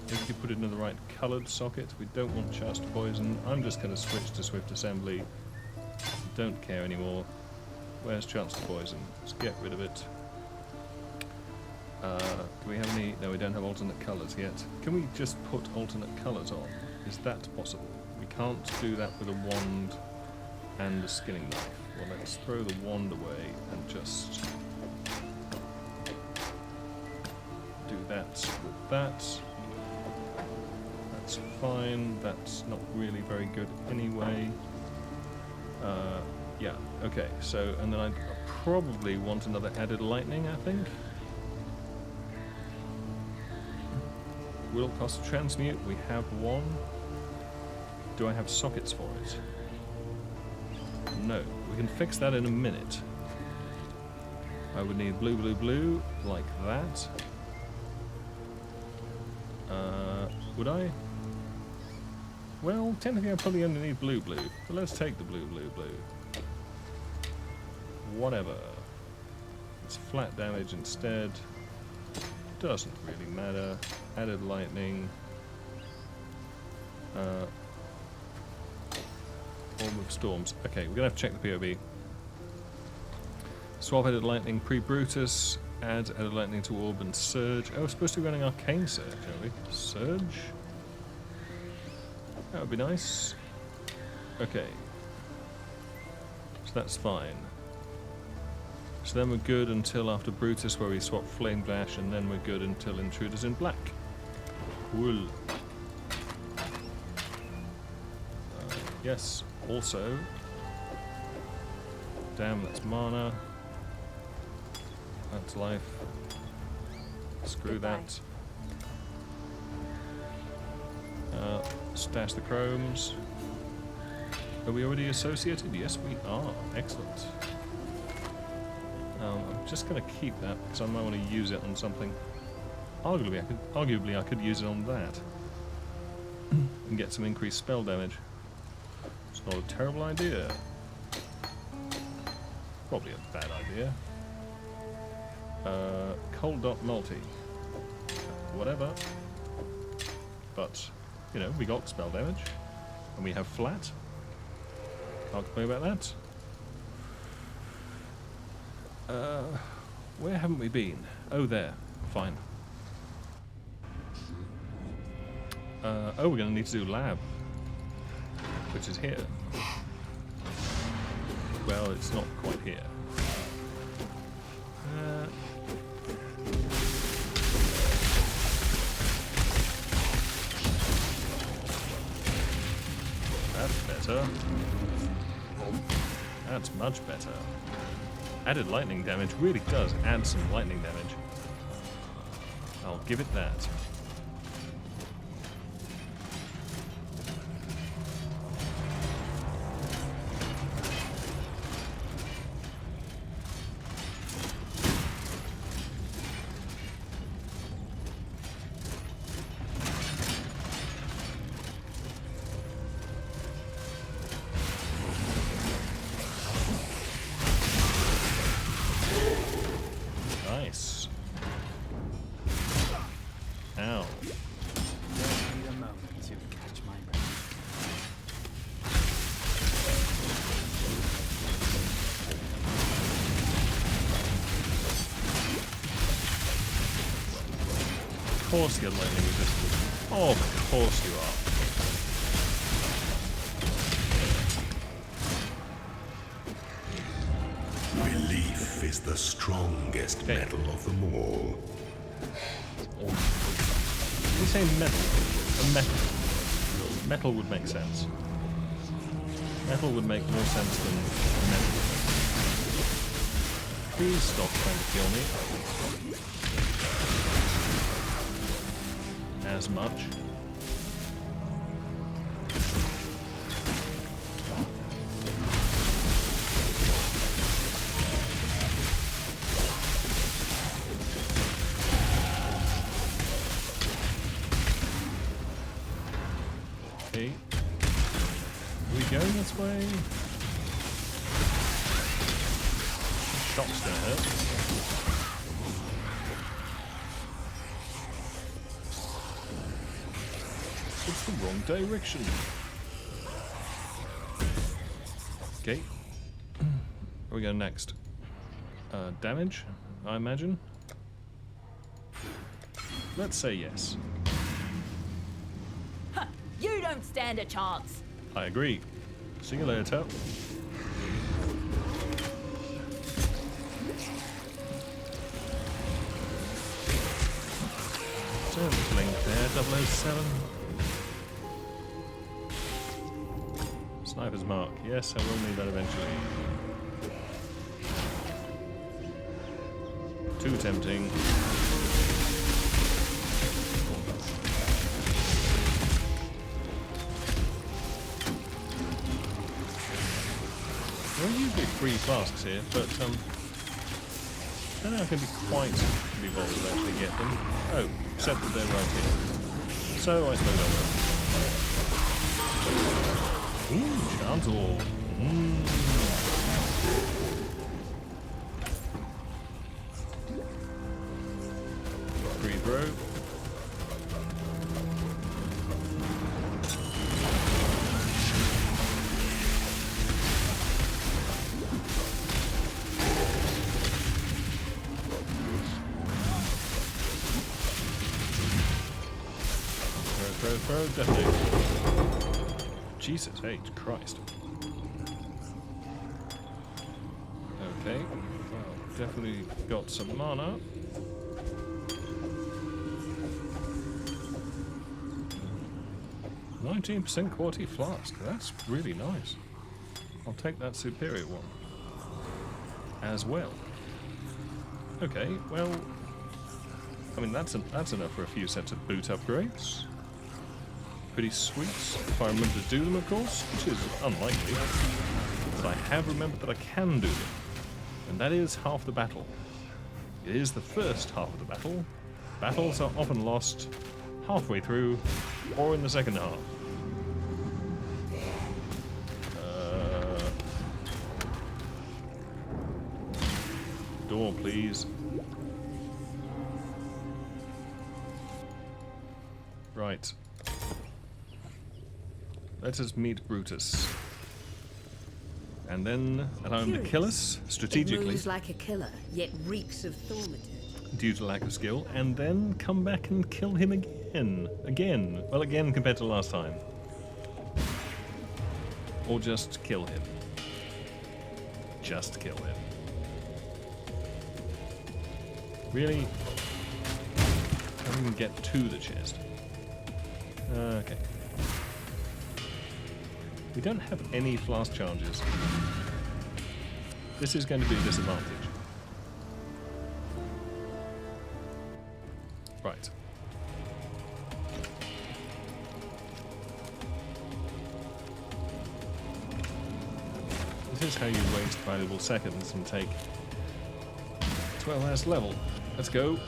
[SPEAKER 1] If you put it in the right coloured socket, we don't want Chast Poison. I'm just going to switch to Swift Assembly. Don't care anymore. Where's Chast Poison? Let's get rid of it. Do we have any? No, we don't have alternate colours yet. Can we just put alternate colours on? Is that possible? We can't do that with a wand and a skinning knife. Well, let's throw the wand away and just do that with that. That's fine. That's not really very good anyway. Yeah, okay. So, and then I probably want another added lightning, I think. Will cost to transmute. We have one. Do I have sockets for it? No. We can fix that in a minute. I would need blue, blue, blue, like that. Would I? Well, technically I probably only need blue, blue. But let's take the blue, blue, blue. Whatever. It's flat damage instead. Doesn't really matter. Added lightning. Orb of Storms. Okay, we're gonna have to check the POB. Swap added lightning pre-Brutus. Add added lightning to Orb and Surge. Oh, we're supposed to be running Arcane Surge, are we? Surge? That would be nice. Okay. So that's fine. So then we're good until after Brutus, where we swap Flame Dash, and then we're good until Intruders in Black. Cool. Yes, also. Damn, that's mana. That's life. Screw that. Stash the chromes. Are we already associated? Yes, we are. Excellent. I'm just going to keep that because I might want to use it on something. Arguably, I could use it on that and get some increased spell damage. It's not a terrible idea. Probably a bad idea. Cold dot multi. Whatever. But, you know, we got spell damage. And we have flat. Can't complain about that. Where haven't we been? Oh, there. Fine. Oh, we're going to need to do lab. Which is here. Well, it's not quite here. That's better. That's much better. Added lightning damage really does add some lightning damage. I'll give it that. Nice. Ow.
[SPEAKER 4] Give me a moment to catch my breath.
[SPEAKER 1] Of course you're lightning resistant. Oh, of course you are.
[SPEAKER 2] Belief is the strongest metal of them all.
[SPEAKER 1] Did you say metal? A metal. Metal would make sense. Metal would make more sense than metal. Please stop trying to kill me. As much. Okay. Are we going this way? Shock's gonna hurt. It's the wrong direction. Okay. Where we go next? Damage, I imagine. Let's say yes.
[SPEAKER 6] You don't stand a chance.
[SPEAKER 1] I agree. See you later. Circling there, 007. Sniper's mark. Yes, I will need that eventually. Too tempting. There are usually 3 flasks here, but I don't know if I can be quite be bothered to actually get them. Oh, except that they're right here. So I suppose I will. Ooh, Chantal. Free throw. Throw, definitely. Jesus H. Christ. Okay, well, definitely got some mana. %, quality flask. That's really nice. I'll take that superior one as well. Okay, well, I mean that's enough for a few sets of boot upgrades. Pretty sweet, if I remember to do them, of course, which is unlikely. But I have remembered that I can do them, and that is half the battle. It is the first half of the battle. Battles are often lost halfway through, or in the second half. Door, please. Right. Let us meet Brutus. And then allow him to kill us strategically.
[SPEAKER 6] It moves like a killer, yet reeks of thaumaturgy.
[SPEAKER 1] Due to lack of skill, and then come back and kill him again. Well, again compared to last time. Or just kill him. Just kill him. Really? Can't even get to the chest. Okay. We don't have any flask charges. This is going to be a disadvantage. Right. This is how you waste valuable seconds and take 12 hours level. Let's go.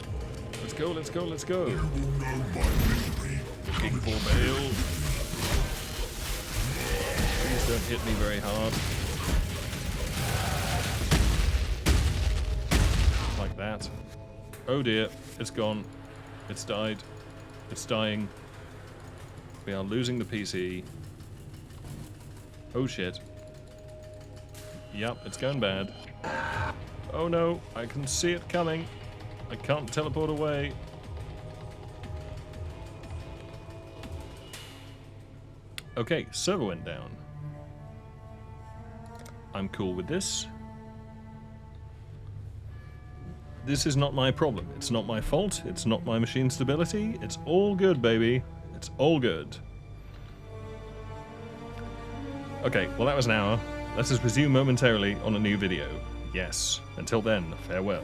[SPEAKER 1] Let's go, let's go, let's go. Looking for bail. Please don't hit me very hard. Like that. Oh dear, it's gone. It's died. It's dying. We are losing the PC. Oh shit. Yep, it's going bad. Oh no, I can see it coming. I can't teleport away. Okay, server went down. I'm cool with this. This is not my problem. It's not my fault. It's not my machine stability. It's all good, baby. It's all good. Okay, well that was an hour. Let us resume momentarily on a new video. Yes, until then, farewell.